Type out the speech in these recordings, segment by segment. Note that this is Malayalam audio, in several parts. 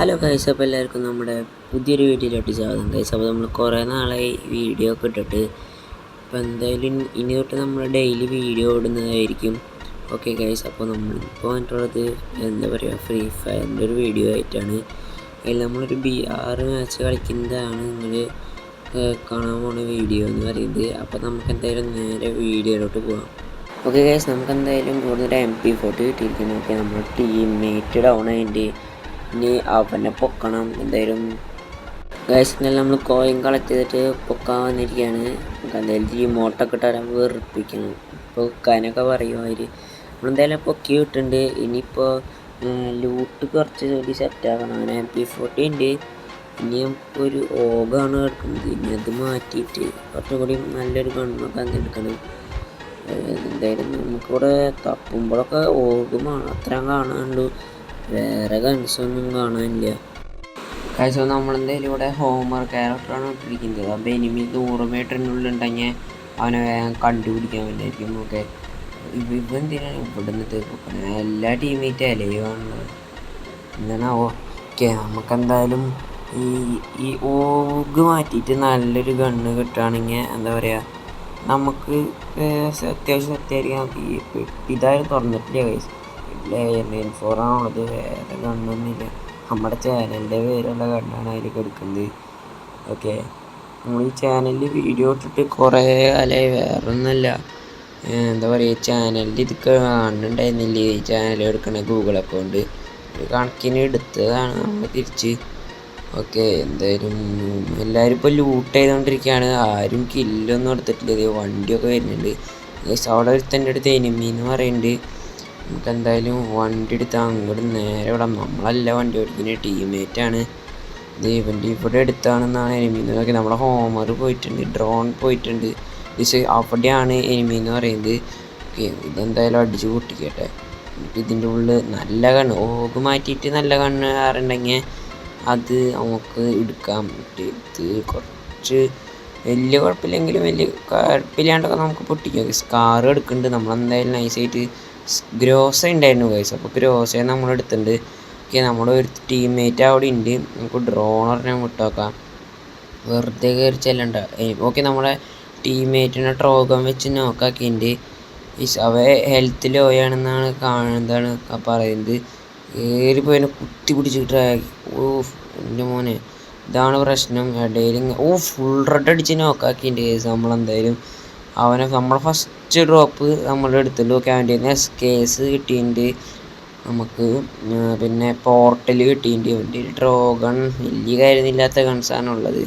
ഹലോ ഗൈസ്, അപ്പോൾ എല്ലാവർക്കും നമ്മുടെ പുതിയൊരു വീഡിയോയിലോട്ട് സ്വാഗതം ഗൈസ്. അപ്പോൾ നമ്മൾ കുറേ നാളായി വീഡിയോ ഒക്കെ ഇട്ടിട്ട്, അപ്പോൾ എന്തായാലും ഇനി തൊട്ട് നമ്മൾ ഡെയിലി വീഡിയോ ഇടുന്നതായിരിക്കും. ഓക്കെ ഗൈസ്, അപ്പോൾ നമ്മളിപ്പോൾ വന്നിട്ടുള്ളത് എന്താ പറയുക, ഫ്രീ ഫയറിൻ്റെ ഒരു വീഡിയോ ആയിട്ടാണ്. അതിൽ നമ്മളൊരു BR മാച്ച് കളിക്കുന്നതാണ് നിങ്ങൾ കാണാൻ പോകുന്ന വീഡിയോ എന്ന് പറയുന്നത്. അപ്പോൾ നമുക്ക് എന്തായാലും നേരെ വീഡിയോയിലോട്ട് പോകാം. ഓക്കെ ഗൈസ്, നമുക്ക് എന്തായാലും കൂടുതൽ MP40 കിട്ടിയിരിക്കുന്നു. ഓക്കെ, നമ്മുടെ ടീംമേറ്റ് ഡൗൺ ആയിട്ട് ഇനി അവനെ പൊക്കണം എന്തായാലും. ഗൈസ്, ഇന്നലെ നമ്മൾ കോയിൻ കളക്ട് ചെയ്തിട്ട് പൊക്കാൻ വന്നിരിക്കുകയാണ്. നമുക്ക് എന്തായാലും റിമോട്ടൊക്കെ ഇട്ടാൽ വെറുപ്പിക്കണം. ഇപ്പോൾ കനൊക്കെ പറയും അവർ. നമ്മളെന്തായാലും പൊക്കി വിട്ടിട്ടുണ്ട്. ഇനിയിപ്പോൾ ലൂട്ട് കുറച്ച് കൂടി സെറ്റാക്കണം. അങ്ങനെ MP40 ഉണ്ട്. ഇനി നമുക്കൊരു ഓഗാണ് കിടക്കുന്നത്. ഇനി അത് മാറ്റിയിട്ട് കുറച്ചും കൂടി നല്ലൊരു ഗണ്ണൊക്കെ എടുക്കണം. എന്തായാലും നമുക്കിവിടെ തപ്പുമ്പോഴൊക്കെ ഓഗുമാണ് അത്ര കാണാനുള്ളൂ, വേറെ ഗൺസൊന്നും കാണാനില്ല. കഴിച്ചോ നമ്മളെന്തായാലും ഇവിടെ ഹോമർ ക്യാരക്ടറാണ് ഇട്ടിരിക്കുന്നത്. അപ്പോൾ എനിമി 100 മീറ്ററിനുള്ളിലുണ്ടെങ്കിൽ അവനെ വേഗം കണ്ടുപിടിക്കാൻ പറ്റുമായിരിക്കും. ഓക്കെ, ഇവന്തിനാണ് ഇവിടെ നിന്നിട്ട് പൊക്കണം. എല്ലാ ടീമേറ്റും അലയുവാണുള്ളത് എന്താണാവോ. ഓക്കെ, നമുക്കെന്തായാലും ഈ ഓഗ് മാറ്റിയിട്ട് നല്ലൊരു ഗണ്ണ് കിട്ടുകയാണെങ്കിൽ എന്താ പറയുക, നമുക്ക് അത്യാവശ്യം സെറ്റായിരിക്കും. നമുക്ക് ഈ ഇതായാലും തുറന്നിട്ടില്ല കൈസ്, N4 ആണുള്ളത്, വേറെ ഗണ്ണൊന്നുമില്ല. നമ്മുടെ ചാനലിൻ്റെ പേരുള്ള ഗണ്ണാണ് അതിലേക്ക് എടുക്കുന്നത്. ഓക്കെ, നമ്മൾ ഈ ചാനലിൽ വീഡിയോ ഇട്ടിട്ട് കുറേ കാലമായി. വേറെ ഒന്നുമല്ല, എന്താ പറയുക, ചാനലിൽ ഇത് കാണുന്നുണ്ടായിരുന്നില്ല. ഈ ചാനൽ എടുക്കണ ഗൂഗിൾ അക്കൗണ്ട് കണക്കിന് എടുത്തതാണ് നമ്മൾ തിരിച്ച്. ഓക്കെ, എന്തായാലും എല്ലാവരും ഇപ്പോൾ ലൂട്ട് ചെയ്തുകൊണ്ടിരിക്കുകയാണ്. ആരും കില്ലൊന്നും എടുത്തിട്ടില്ല. വണ്ടിയൊക്കെ വരുന്നുണ്ട്. അവിടെ ഒരുത്തൻ്റെ അടുത്ത് എനിമീന്ന് പറയുന്നുണ്ട്. നമുക്ക് എന്തായാലും വണ്ടി എടുത്ത് അങ്ങോട്ട് നേരെ വിടാം. നമ്മളല്ല വണ്ടി ഓടിക്കുന്ന ടീമേറ്റാണ്. ഇവൻ്റെ ഇവിടെ എടുത്താണെന്നാണ് എനിമീന്ന് നോക്കി. നമ്മളെ ഹോമർ പോയിട്ടുണ്ട്, ഡ്രോൺ പോയിട്ടുണ്ട്. അവിടെയാണ് എനിമീന്ന് പറയുന്നത്. ഓക്കെ, ഇതെന്തായാലും അടിച്ച് പൊട്ടിക്കട്ടെ. ഇതിൻ്റെ ഉള്ളിൽ നല്ല കണ്ണ് ഓഗ് മാറ്റിയിട്ട് നല്ല കണ്ണ് ആറുണ്ടെങ്കിൽ അത് നമുക്ക് എടുക്കാൻ പറ്റും. ഇത് കുറച്ച് വലിയ കുഴപ്പമില്ലെങ്കിലും വലിയ കുഴപ്പമില്ലാണ്ടൊക്കെ നമുക്ക് പൊട്ടിക്കാം. സ്കാർ എടുക്കുന്നുണ്ട്. നമ്മളെന്തായാലും നൈസായിട്ട് ഗ്രോസ ഉണ്ടായിരുന്നു ഗൈസ്. അപ്പോൾ ഗ്രോസയെ നമ്മൾ എടുത്തിട്ടുണ്ട്. ഓക്കെ, നമ്മുടെ ഒരു ടീംമേറ്റ് അവിടെ ഉണ്ട്. നമുക്ക് ഡ്രോൺ പറഞ്ഞാൽ വിട്ടോക്കാം, വെറുതെ കയറി ചെല്ലണ്ട. ഓക്കെ, നമ്മുടെ ടീംമേറ്റിനെ ട്രോഗം വെച്ച് നോക്കാക്കിയിട്ടുണ്ട്. അവ ഹെൽത്ത് ലോ ആണെന്നാണ് കാണുന്നതാണ് പറയുന്നത്. കയറിപ്പോയി കുത്തി പിടിച്ചിട്ട് എൻ്റെ മോനെ, ഇതാണ് പ്രശ്നം. ഇടയിൽ ഫുൾ റെഡ് അടിച്ച് നോക്കാക്കിൻ്റെ കേസ്. നമ്മളെന്തായാലും അവനെ നമ്മളെ ഫസ്റ്റ് ഡ്രോപ്പ് നമ്മൾ എടുത്തുള്ളൂ. ഓക്കെ, അവൻ്റെ SKS കിട്ടിയിട്ടുണ്ട് നമുക്ക്. പിന്നെ പോർട്ടൽ കിട്ടിയിട്ടുണ്ട്. അവൻ്റെ ഡ്രോഗൺ വലിയ കാര്യമില്ലാത്ത ഗൺസാണുള്ളത്.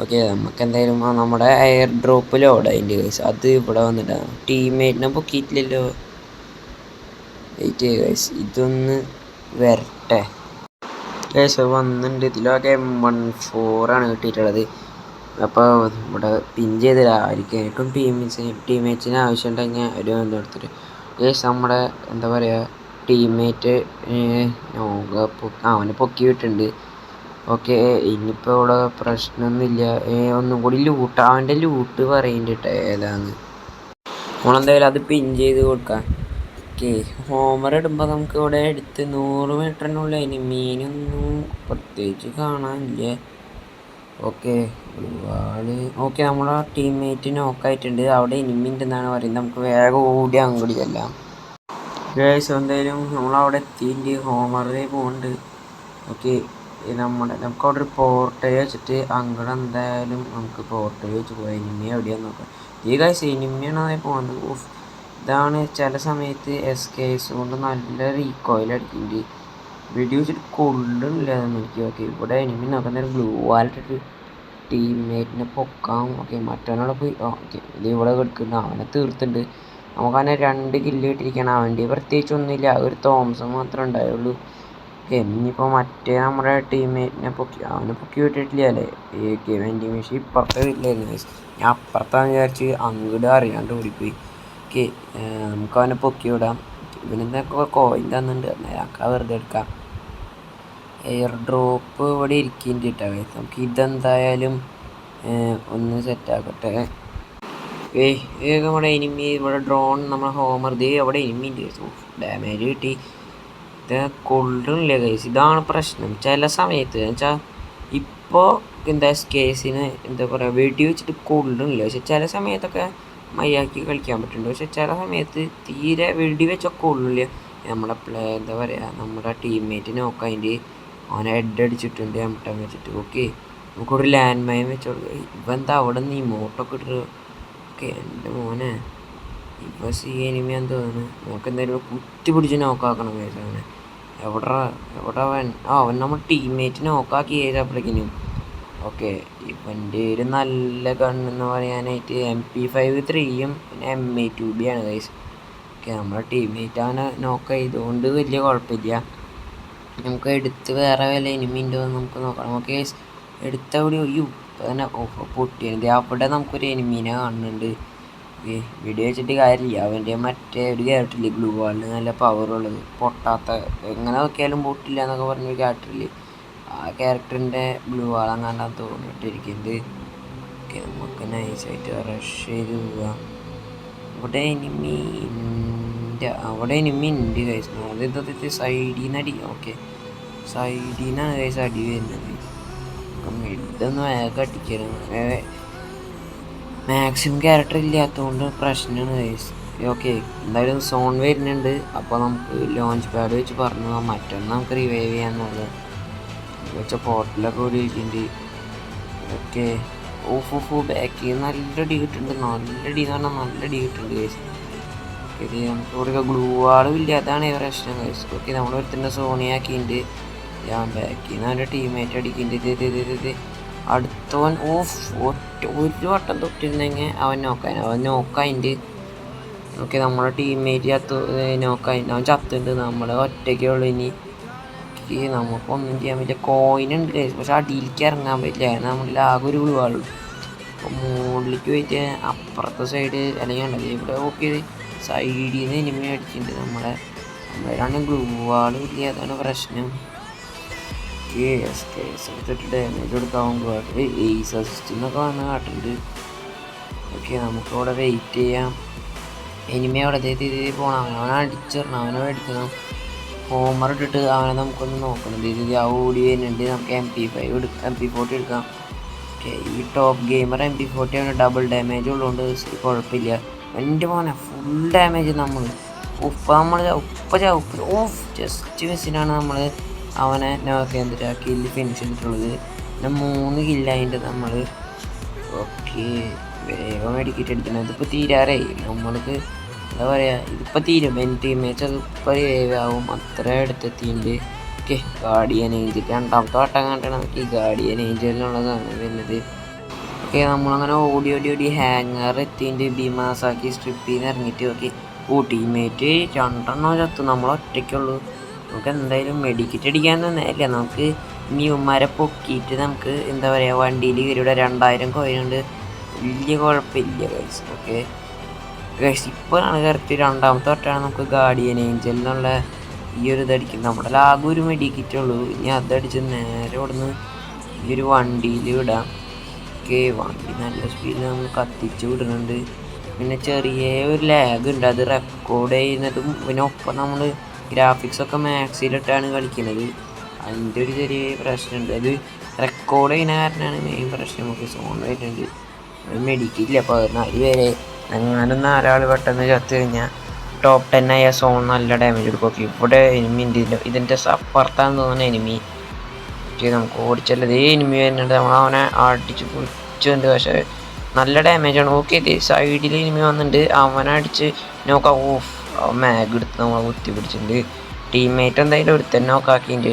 ഓക്കെ, നമുക്ക് എന്തായാലും നമ്മുടെ എയർ ഡ്രോപ്പ് ലോഡായിൻ്റെ കേസ്. അത് ഇവിടെ വന്നിട്ടാണ്. ടീംമേറ്റിനെ പൊക്കിയിട്ടില്ലല്ലോ. വെയിറ്റ് ഗൈസ്, ഇതൊന്ന് വരട്ടെ ഗൈസ്. വന്നിട്ടുണ്ട്. ഇതിലൊക്കെ M14 ആണ് കിട്ടിയിട്ടുള്ളത്. അപ്പോൾ ഇവിടെ പിൻ ചെയ്തില്ല. ആർക്കും ടീമേറ്റ്സിന് ആവശ്യമുണ്ടെങ്കിൽ ഒരു എടുത്തിട്ട് ഗൈസ് നമ്മുടെ എന്താ പറയുക ടീമേറ്റ് അവനെ പൊക്കി വിട്ടിട്ടുണ്ട്. ഓക്കെ, ഇനിയിപ്പോൾ ഇവിടെ പ്രശ്നമൊന്നുമില്ല. ഒന്നും കൂടി ലൂട്ട്, അവൻ്റെ ലൂട്ട് പറയുന്നുണ്ട് ഏതാന്ന്. നമ്മളെന്തായാലും അത് പിൻ ചെയ്ത് കൊടുക്കാം. ഓക്കെ, ഹോമർ ഇടുമ്പോൾ നമുക്ക് ഇവിടെ എടുത്ത് 100 മീറ്ററിനുള്ളിൽ എനിമീനൊന്നും പ്രത്യേകിച്ച് കാണാനില്ല. ഓക്കെ, ഒരുപാട്. ഓക്കെ, നമ്മളെ ടീംമേറ്റ് നോക്കായിട്ടുണ്ട്. അവിടെ എനിമി ഉണ്ടെന്നാണ് പറയുന്നത്. നമുക്ക് വേഗം ഓടി അങ്ങോട്ട് ചെല്ലാം ഗൈസ്. എന്തായാലും നമ്മളവിടെ എത്തിയിട്ട് ഹോമറിൽ പോകുന്നുണ്ട്. ഓക്കെ, നമുക്കവിടെ ഒരു പോർട്ടൽ വെച്ചിട്ട് അങ്ങോട്ട് എന്തായാലും നമുക്ക് പോർട്ടൽ വെച്ച് പോയി എനിമി എവിടെയാന്ന് നോക്കാം. ഈ ഗൈസ് എനിമിയാണ് അതിൽ പോകുന്നത്. ഇതാണ് ചില സമയത്ത് SKS കൊണ്ട് നല്ല റീകോയിൽ അടിക്കുന്നുണ്ട്. വെടി വെച്ചിട്ട് കൊള്ളുന്നില്ല എനിക്ക്. ഓക്കെ, ഇവിടെ എനിമി നോക്കുന്നൊരു ബ്ലൂ വാലിട്ടിട്ട് ടീംമേറ്റിനെ പൊക്കാം. ഓക്കെ, മറ്റവനോടെ പോയി. ഓക്കെ, ഇത് ഇവിടെ കിടക്കുന്ന അവനെ തീർത്തുണ്ട്. നമുക്കവനെ 2 കില്ല് കിട്ടിയിരിക്കണം. അവൻ്റെ പ്രത്യേകിച്ച് ഒന്നുമില്ല, ഒരു തോംസൺ മാത്രമേ ഉണ്ടായുള്ളൂ. ഇനിയിപ്പോൾ മറ്റേ നമ്മുടെ ടീംമേറ്റിനെ അവനെ പൊക്കി വിട്ടിട്ടില്ല അല്ലേ. വെൻഡിങ് മെഷീൻ ഇപ്പുറത്തെ വീട്ടിലായിരുന്നു. ഞാൻ അപ്പുറത്താന്ന് വിചാരിച്ച് അങ്ങോട്ട് അറിയാണ്ട് ഓടിപ്പോയി. ഓക്കെ, നമുക്ക് അവനെ പൊക്കി വിടാം. ഇവനെന്തൊക്കെ കോയിൻ തന്നിട്ടുണ്ട്, ഞങ്ങൾക്ക് വെറുതെ എടുക്കാം. എയർ ഡ്രോപ്പ് ഇവിടെ ഇരിക്കുന്നുണ്ട് കേട്ടോ. നമുക്ക് ഇതെന്തായാലും ഒന്ന് സെറ്റാക്കട്ടെ. നമ്മുടെ എനിമി ഇവിടെ ഡ്രോൺ നമ്മളെ ഹോമർ അവിടെ എനിമി ഉണ്ട്. ഡാമേജ് കിട്ടി. ഇത് കൊള്ളില്ല ഗൈസ്. ഇതാണ് പ്രശ്നം ചില സമയത്ത് വെച്ചാൽ. ഇപ്പോൾ എന്താ കേസിന് എന്താ പറയുക വെടി വെച്ചിട്ട് കൊള്ളില്ല. പക്ഷെ ചില സമയത്തൊക്കെ മയ്യാക്കി കളിക്കാൻ പറ്റുന്നുണ്ട്. പക്ഷെ ചില സമയത്ത് തീരെ വെടി വെച്ചൊക്കെ കൊള്ളില്ല. നമ്മുടെ എന്താ പറയുക നമ്മുടെ ടീംമേറ്റ് നോക്കതിൻ്റെ അവനെ ഹെഡ് അടിച്ചിട്ടുണ്ട് എംട്ടം വെച്ചിട്ട്. ഓക്കെ നമുക്കൊരു ലാൻഡ് മൈൻ വെച്ച് കൊടുക്കുക. ഇപ്പം എന്താ അവിടെ നിന്ന് ഈ മോട്ടൊക്കെ ഇട്ടിട്ട്. ഓക്കെ എൻ്റെ മോനെ ഇപ്പം എനിമിയാന്ന് തോന്നുന്നു. നമുക്ക് എന്തായാലും കുത്തി പിടിച്ച് നോക്കാക്കണം ഗൈസ് അവനെ. എവിടെ അവൻ നമ്മുടെ ടീംമേറ്റ് നോക്കാക്കി ചെയ്തപ്പോഴേക്കിനും. ഓക്കെ ഇവൻ്റെ ഒരു നല്ല ഗണ്ണെന്ന് പറയാനായിട്ട് MP5-3യും പിന്നെ MA2B ആണ് ഗൈസ്. ഓക്കെ നമ്മുടെ ടീംമേറ്റ് അവനെ നോക്ക് ചെയ്തുകൊണ്ട് വലിയ കുഴപ്പമില്ല. നമുക്ക് എടുത്ത് വേറെ വല്ല എനിമി ഉണ്ടോ എന്ന് നമുക്ക് നോക്കണം. ഓക്കെ ഗൈസ് എടുത്ത അവിടെ തന്നെ പൊട്ടിയത് അവിടെ നമുക്കൊരു എനിമീനെ കാണുന്നുണ്ട്. വീഡിയോ വെച്ചിട്ട് കാര്യമില്ല. അവൻ്റെ മറ്റേ ഒരു ക്യാരക്ടറില്ലേ ഗ്ലൂ വാളിന് നല്ല പവറുള്ളത് പൊട്ടാത്ത എങ്ങനെ നോക്കിയാലും പൊട്ടില്ല എന്നൊക്കെ പറഞ്ഞൊരു ക്യാരക്ടറില്ലേ. ആ ക്യാരക്ടറിൻ്റെ ഗ്ലൂ വാൾ അങ്ങാണ്ടാന്ന് തോന്നിട്ടിരിക്കുന്നത്. ഓക്കെ നമുക്ക് നൈസായിട്ട് റഷ് ചെയ്ത് പോവാം. അവിടെ എനിമി ഉണ്ട് ഗൈസ്. അത് സൈഡിൽ നിന്ന് അടി. ഓക്കെ സൈഡിൽ നിന്നാണ് ഗൈസ് അടി വരുന്നത്. ഇതൊന്നും വേഗം അടിക്കണം. മാക്സിമം ക്യാരക്ടർ ഇല്ലാത്തതുകൊണ്ട് പ്രശ്നമാണ് ഗൈസ്. ഓക്കെ എന്തായാലും സോൺ വരുന്നുണ്ട്. അപ്പോൾ നമുക്ക് ലോഞ്ച് പാഡ് വെച്ച് പറഞ്ഞു പോകാം. മറ്റൊന്ന് നമുക്ക് റിവൈവ് ചെയ്യാന്നുള്ളത് വെച്ച പോർട്ടലൊക്കെ ഓടിയിട്ടുണ്ട്. ഓക്കെ ബാക്കിൽ നല്ല ഡി കിട്ടുന്നുണ്ട്. നല്ല ഡി എന്ന് പറഞ്ഞാൽ നല്ല ഡി കിട്ടുന്നുണ്ട് ഗൈസ്. ഇത് നമുക്ക് ഇവിടെ ഗ്ലൂ വാളും ഇല്ല. അതാണ് പ്രശ്നം ഗൈസ്. ഓക്കെ നമ്മളൊരുത്തൻ്റെ സോണിയാക്കിയിട്ടുണ്ട്. ഞാൻ ബാക്കിൽ നിന്ന് അവൻ്റെ ടീമേറ്റ് അടിക്കുന്നുണ്ട്. ഇത് അടുത്തവൻ ഒരു വട്ടം തൊട്ടിരുന്നെങ്കിൽ അവൻ നോക്കായിണ്ട്. ഓക്കെ നമ്മളെ ടീംമേറ്റ് നോക്കായിണ്ട്. അവൻ ചത്തുണ്ട്. നമ്മൾ ഒറ്റയ്ക്കേ ഉള്ളൂ. ഇനി നമുക്കൊന്നും ചെയ്യാൻ പറ്റില്ല. കോയിനുണ്ട് പക്ഷെ അടിയിലേക്ക് ഇറങ്ങാൻ പറ്റില്ല. നമ്മളിൽ ആകെ ഒരു ഗ്ലൂവാളുള്ളൂ. അപ്പോൾ മുകളിലേക്ക് പോയിട്ട് അപ്പുറത്തെ സൈഡ് അല്ലെങ്കിൽ ഉണ്ടല്ലോ ഇവിടെ. ഓക്കെ സൈഡിൽ നിന്ന് എനിമി അടിച്ചിട്ടുണ്ട്. നമ്മളാണെങ്കിൽ ഗ്ലൂവാളും ഇല്ല. അതാണ് പ്രശ്നം. എടുത്തിട്ട് ഡാമേജ് കൊടുക്കാൻ പോകാറ് എയ്സ് അസിസ്റ്റ് എന്നൊക്കെ വന്ന് കാട്ടുണ്ട്. ഓക്കെ നമുക്കവിടെ വെയിറ്റ് ചെയ്യാം. എനിമി അവിടെ രീതിയിൽ പോകണം. അവനെ അടിച്ചിടണം. അവനെ മേടിക്കണം. ഹോമർ ഇട്ടിട്ട് അവനെ നമുക്കൊന്ന് നോക്കണം. രീതി ഓടി വരുന്നുണ്ട്. നമുക്ക് MP40 എടുക്കാം. ഓക്കെ ഈ ടോപ്പ് ഗെയിമർ MP40 ആണ്. ഡബിൾ ഡാമേജ് ഉള്ളതുകൊണ്ട് കുഴപ്പമില്ല. എൻ്റെ മോനെ ഫുൾ ഡാമേജ് നമ്മൾ ജസ്റ്റ് മിസ്സിനാണ് നമ്മൾ അവനെ നോക്കേന്ദ്ര കില്ല് ഫിനിഷ് ചെയ്തിട്ടുള്ളത്. പിന്നെ 3 കില്ലായിട്ട് നമ്മൾ. ഓക്കെ വേഗം മെഡിക്കേറ്റ് അടിക്കണം. ഇതിപ്പോൾ തീരാറായി. നമ്മൾക്ക് എന്താ പറയുക ഇതിപ്പോൾ തീരും. ടീമേറ്റ്സ് അത് ഇപ്പോൾ ആവും. അത്ര അടുത്തെത്തിയിട്ടുണ്ട്. ഓക്കെ ഗാർഡിയൻ ഏഞ്ചൽ രണ്ടാമത്തെ വട്ടം കണ്ടാണ് നമുക്ക് ഈ ഗാർഡിയൻ ഏഞ്ചലിനുള്ളതാണ് വരുന്നത്. ഓക്കെ നമ്മളങ്ങനെ ഓടി ഹാങ്ങർ എത്തിയിട്ട് ഭീമാസാക്കി സ്ട്രിപ്പിൽ നിന്ന് ഇറങ്ങിയിട്ട്. ഓക്കെ ടീമേറ്റ് 2 ചത്തു. നമ്മൾ ഒറ്റയ്ക്കുള്ളൂ. നമുക്ക് എന്തായാലും മെഡിക്കറ്റ് അടിക്കാൻ തന്നെയല്ല. നമുക്ക് ന്യൂമാരെ പൊക്കിയിട്ട് നമുക്ക് എന്താ പറയുക വണ്ടിയിൽ ഇവരുടെ 2000 കോയിനുണ്ട്. വലിയ കുഴപ്പമില്ല ഗൈസ്. ഓക്കെ ഗൈസ് ഇപ്പോഴാണ് കറക്റ്റ് രണ്ടാമത്തെ വട്ടമാണ് നമുക്ക് ഗാർഡിയൻ ഏഞ്ചൽ എന്നുള്ള ഈ ഒരു ഇതടിക്കുന്നത്. നമ്മുടെ ആകെ ഒരു മെഡിക്കറ്റ് ഉള്ളൂ. ഇനി അതടിച്ച് നേരെ ഇവിടുന്ന് ഈ ഒരു വണ്ടിയിൽ വിടാം. ഓക്കെ വണ്ടി നല്ല സ്പീഡിൽ നമ്മൾ കത്തിച്ച് വിടുന്നുണ്ട്. പിന്നെ ചെറിയ ഒരു ലാഗ് ഉണ്ട്. അത് റെക്കോർഡ് ചെയ്യുന്നതും പിന്നെ ഒപ്പം നമ്മൾ ഗ്രാഫിക്സൊക്കെ മാക്സിലിട്ടാണ് കളിക്കുന്നത്. അതിൻ്റെ ഒരു ചെറിയ പ്രശ്നമുണ്ട്. അത് റെക്കോർഡ് ചെയ്യുന്ന കാരണമാണ് മെയിൻ പ്രശ്നം. നമുക്ക് സോൺ വരുന്നുണ്ട്. മെഡിക്കില്ല 14 പേരെ. എങ്ങാനും 4 ആൾ പെട്ടെന്ന് ചത്തു കഴിഞ്ഞാൽ ടോപ്പ് 10 ആയ സോൺ നല്ല ഡാമേജ് എടുക്കും. ഇവിടെ എനിമി ഉണ്ട്. ഇതിൻ്റെ അപ്പുറത്താന്ന് തോന്നുന്ന എനിമി. ഓക്കെ നമുക്ക് ഓടിച്ചല്ലത് എനിമി വരുന്നുണ്ട്. നമ്മളവനെ അടിച്ച് പൊളിച്ചുണ്ട്. പക്ഷേ നല്ല ഡാമേജാണ്. ഓക്കെ ഇത് സൈഡിൽ എനിമി വന്നിട്ടുണ്ട്. അവനെ അടിച്ച് നോക്കാം. മാഗ് എടുത്ത് നമ്മളെ കുത്തി പിടിച്ചിട്ടുണ്ട്. ടീംമേറ്റ് എന്തായാലും ഒരുത്തന്നെ നോക്കാക്കിയിട്ട്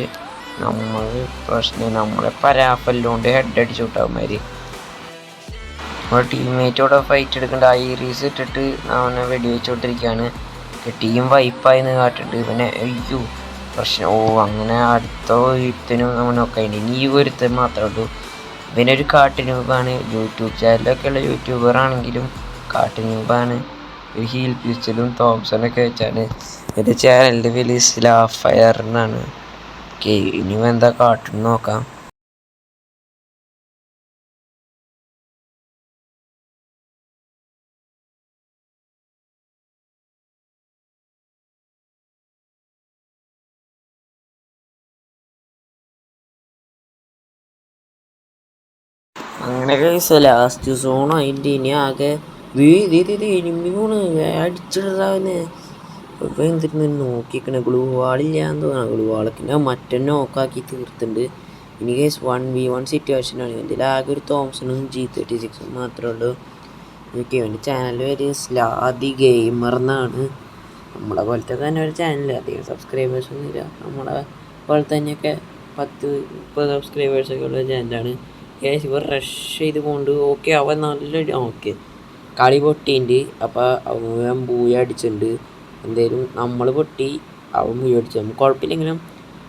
നമ്മൾ പ്രശ്നം നമ്മളെ പരാപ്പല്ലോണ്ട് ഹെഡ് അടിച്ചു വിട്ടവന്മാർ. നമ്മുടെ ടീംമേറ്റോടെ ഫൈറ്റ് എടുക്കേണ്ട ഐറീസ് ഇട്ടിട്ട് അവനെ വെടിവെച്ചുകൊണ്ടിരിക്കുകയാണ്. ടീം വൈപ്പായെന്ന് കാട്ടുന്നുണ്ട്. പിന്നെ പ്രശ്നം അങ്ങനെ അടുത്ത ഒരുത്തനും അവനൊക്കെ ഉണ്ട്. ഇനി ഈ ഒരുത്തൻ മാത്രമേ ഉള്ളൂ. ഇവനൊരു കാട്ടുന്യൂബാണ്. യൂട്യൂബ് ചാനലൊക്കെയുള്ള യൂട്യൂബറാണെങ്കിലും കാട്ടുന്യൂബാണ്. ഒരു ഹീൽ പിസ്റ്റലും തോംസണൊക്കെ വെച്ചാണ് എൻ്റെ ചാനലിൻ്റെ പേര് സ്ലാഫയർ എന്നാണ്. ഓക്കെ ഇനി എന്താ കാട്ടുന്ന് നോക്കാം. അങ്ങനെ കഴിച്ച ലാസ്റ്റ് സോണോ അതിൻ്റെ ഇനി ആകെ ഇനിമിയാണ് അടിച്ചിടാവുന്നേ. ഇപ്പം എന്തിട്ട് നോക്കിക്കണേ ഗ്ലൂ വാളില്ലാന്ന് തോന്നണം. ഗ്ലൂ വാളൊക്കെ മറ്റന്നെ നോക്കാക്കി തീർത്തുണ്ട്. ഇനി കേസ് 1v1 സിറ്റുവേഷനാണ്. ഇതിൽ ആകെ ഒരു തോംസണും G36 മാത്രമേ ഉള്ളൂ. ഓക്കെ, എൻ്റെ ചാനൽ പേര് സ്ലാദി ഗെയിമർ എന്നാണ്. നമ്മളെ പോലത്തെ തന്നെ ഒരു ചാനൽ, അധികം സബ്സ്ക്രൈബേഴ്സ് ഒന്നുമില്ല. നമ്മളെ പോലെ തന്നെയൊക്കെ 10-30 സബ്സ്ക്രൈബേഴ്സൊക്കെ ഉള്ള ചാനലാണ്. കേസ് ഇവർ റഷ് ചെയ്ത് കൊണ്ട് ഓക്കെ അവൻ നല്ല ഓക്കെ കളി പൊട്ടിയിട്ടുണ്ട്. അപ്പോൾ അവൻ ബൂയ അടിച്ചിട്ടുണ്ട്. എന്തായാലും നമ്മൾ പൊട്ടി, അവൻ ബൂയ അടിച്ചു. നമുക്ക് കുഴപ്പമില്ലെങ്കിലും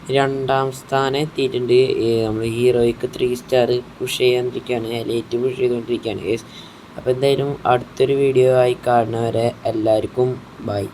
2ാം സ്ഥാനം എത്തിയിട്ടുണ്ട്. നമ്മൾ ഹീറോയ്ക്ക് 3 സ്റ്റാർ പുഷ് ചെയ്യാണ്ടിരിക്കുകയാണ്, എലൈറ്റ് പുഷ് ചെയ്തുകൊണ്ടിരിക്കുകയാണ് കേസ്. അപ്പോൾ എന്തായാലും അടുത്തൊരു വീഡിയോ ആയി കാണുന്നവരെ എല്ലാവർക്കും ബൈ.